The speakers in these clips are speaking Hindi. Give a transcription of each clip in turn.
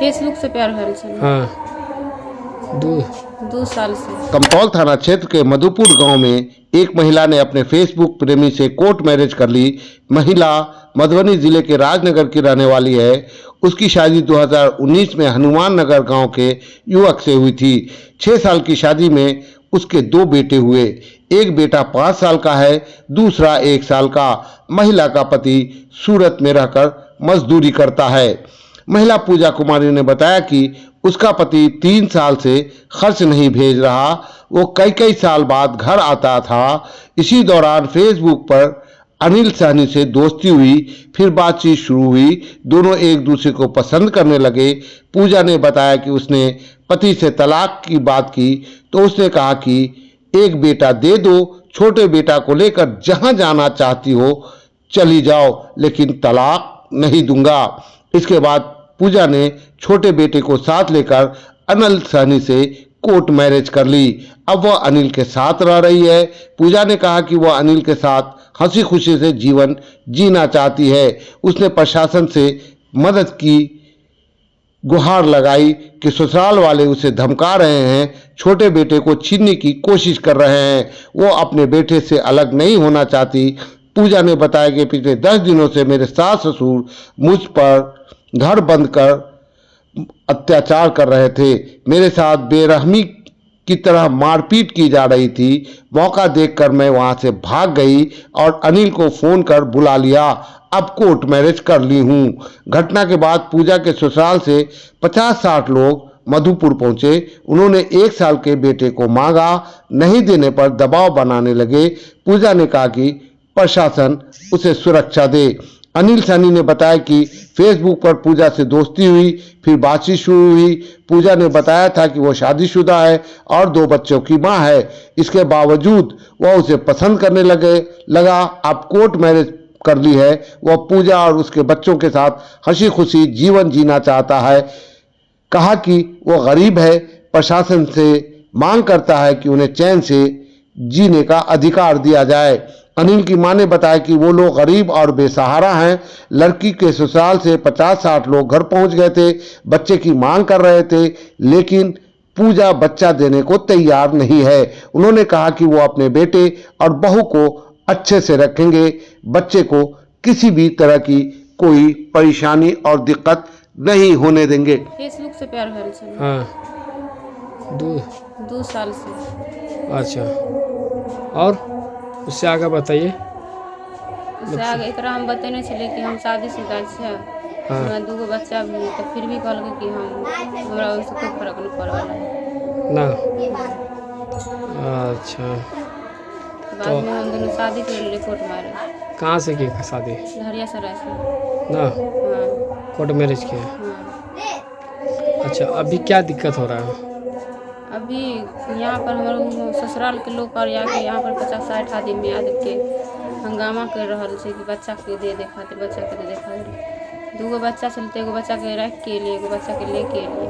फेसबुक से प्यार भइल छल। हाँ, 2 साल से। कमतौल थाना क्षेत्र के मधुपुर गांव में एक महिला ने अपने फेसबुक प्रेमी से कोर्ट मैरिज कर ली। महिला मधुबनी जिले के राजनगर की रहने वाली है। उसकी शादी 2019 में हनुमान नगर गांव के युवक से हुई थी। 6 साल की शादी में उसके 2 बेटे हुए। एक बेटा 5 साल का है, दूसरा 1 साल का। महिला का पति सूरत में रहकर मजदूरी करता है। महिला पूजा कुमारी ने बताया कि उसका पति 3 साल से खर्च नहीं भेज रहा। वो कई साल बाद घर आता था। इसी दौरान फेसबुक पर अनिल सहनी से दोस्ती हुई, फिर बातचीत शुरू हुई। दोनों एक दूसरे को पसंद करने लगे। पूजा ने बताया कि उसने पति से तलाक की बात की तो उसने कहा कि एक बेटा दे दो, छोटे बेटा को लेकर जहां जाना चाहती हो चली जाओ, लेकिन तलाक नहीं दूंगा। इसके बाद पूजा ने छोटे बेटे को साथ लेकर अनिल सहनी से कोर्ट मैरिज कर ली। अब वह अनिल के साथ रह रही है। पूजा ने कहा कि वह अनिल के साथ हंसी खुशी से जीवन जीना चाहती है। उसने प्रशासन से मदद की गुहार लगाई कि ससुराल वाले उसे धमका रहे हैं, छोटे बेटे को छीनने की कोशिश कर रहे हैं। वो अपने बेटे से अलग नहीं होना चाहती। पूजा ने बताया कि पिछले 10 दिनों से मेरे सास ससुर मुझ पर घर बंद कर अत्याचार कर रहे थे। मेरे साथ बेरहमी की तरह मारपीट की जा रही थी। मौका देखकर मैं वहां से भाग गई और अनिल को फोन कर बुला लिया। अब कोर्ट मैरिज कर ली हूं। घटना के बाद पूजा के ससुराल से 50-60 लोग मधुपुर पहुंचे। उन्होंने 1 साल के बेटे को मांगा। नहीं देने पर दबाव बनाने लगे। पूजा ने कहा कि प्रशासन उसे सुरक्षा दे। अनिल सहनी ने बताया कि फेसबुक पर पूजा से दोस्ती हुई, फिर बातचीत शुरू हुई। पूजा ने बताया था कि वो शादीशुदा है और 2 बच्चों की मां है। इसके बावजूद वह उसे पसंद करने लगा। अब कोर्ट मैरिज कर ली है। वह पूजा और उसके बच्चों के साथ हंसी खुशी जीवन जीना चाहता है। कहा कि वह गरीब है। प्रशासन से मांग करता है कि उन्हें चैन से जीने का अधिकार दिया जाए। अनिल की मां ने बताया कि वो लोग गरीब और बेसहारा हैं। लड़की के ससुराल से 50-60 लोग घर पहुंच गए थे। बच्चे की मांग कर रहे थे, लेकिन पूजा बच्चा देने को तैयार नहीं है। उन्होंने कहा कि वो अपने बेटे और बहू को अच्छे से रखेंगे। बच्चे को किसी भी तरह की कोई परेशानी और दिक्कत नहीं होने देंगे। फेसबुक से प्यार भइल छल। हाँ, 2 साल से। अच्छा, और उससे आगे बताइए। उससे आगे एकरा हम बतेने छले कि हम शादीशुदा छे। हाँ। हमरा 2 बच्चा भी है, तो फिर भी कहलकै कि हमरा उससे कोई फर्क नहीं पड़वाला है ना। अच्छा, बाद में हम दोनों शादी कर लिए कोर्ट मैरिज। कहाँ से की शादी? हरिया सराय से। ना, हाँ कोर्ट मैरिज किया। हाँ। अच्छा, अभी क्या दिक्कत हो रहा है? अभी यहाँ पर हमारे ससुराल के लोग और यहाँ पर 50-60 आदमी आ के हंगामा कर रहा है कि बच्चा के दे खातिर, बच्चा के दे खातिर। 2 बच्चा चलते, एगो बच्चा के रख के लिए, एगो बच्चा के लेके लिए।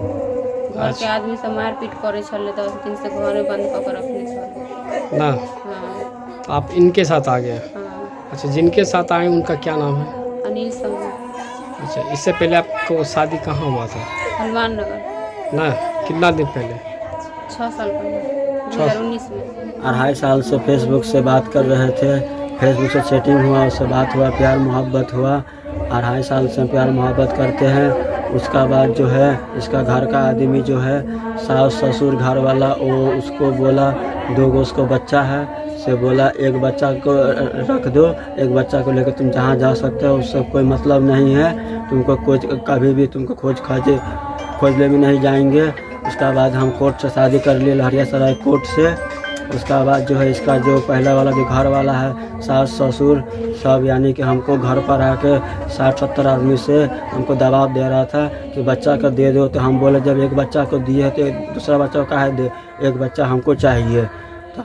घर के आदमी सब मारपीट करे छले। 10 दिन से घर में बंद कर रखने छले ना। हाँ। तो आप इनके साथ आ गए? हाँ। अच्छा, जिनके साथ आए उनका क्या नाम है? अनिल सहनी। अच्छा, इससे पहले आपको शादी कहाँ हुआ था? हनुमान नगर। ना, कितना दिन पहले? 6 साल पहले, 2019 में। 2.5 साल से फेसबुक से बात कर रहे थे। फेसबुक से चैटिंग हुआ, उससे बात हुआ, प्यार मोहब्बत हुआ। 2.5 साल से प्यार मोहब्बत करते हैं। उसका बाद जो है इसका घर का आदमी जो है, सास ससुर घर वाला, वो उसको बोला 2 गो उसको बच्चा है, से बोला 1 बच्चा को रख दो, 1 बच्चा को लेकर तुम जहाँ जा सकते हो, उससे कोई मतलब नहीं है। तुमको कभी भी तुमको खोजने में नहीं जाएंगे। उसका बाद हम कोर्ट से शादी कर लिए, लहरिया सराय कोर्ट से। उसका बाद जो है इसका जो पहला वाला जो घर वाला है, सास ससुर सब, यानी कि हमको घर पर आके 60-70 आदमी से हमको दबाव दे रहा था कि बच्चा को दे दो। तो हम बोले जब 1 बच्चा को दिए तो दूसरा बच्चा को काहे दे, 1 बच्चा हमको चाहिए।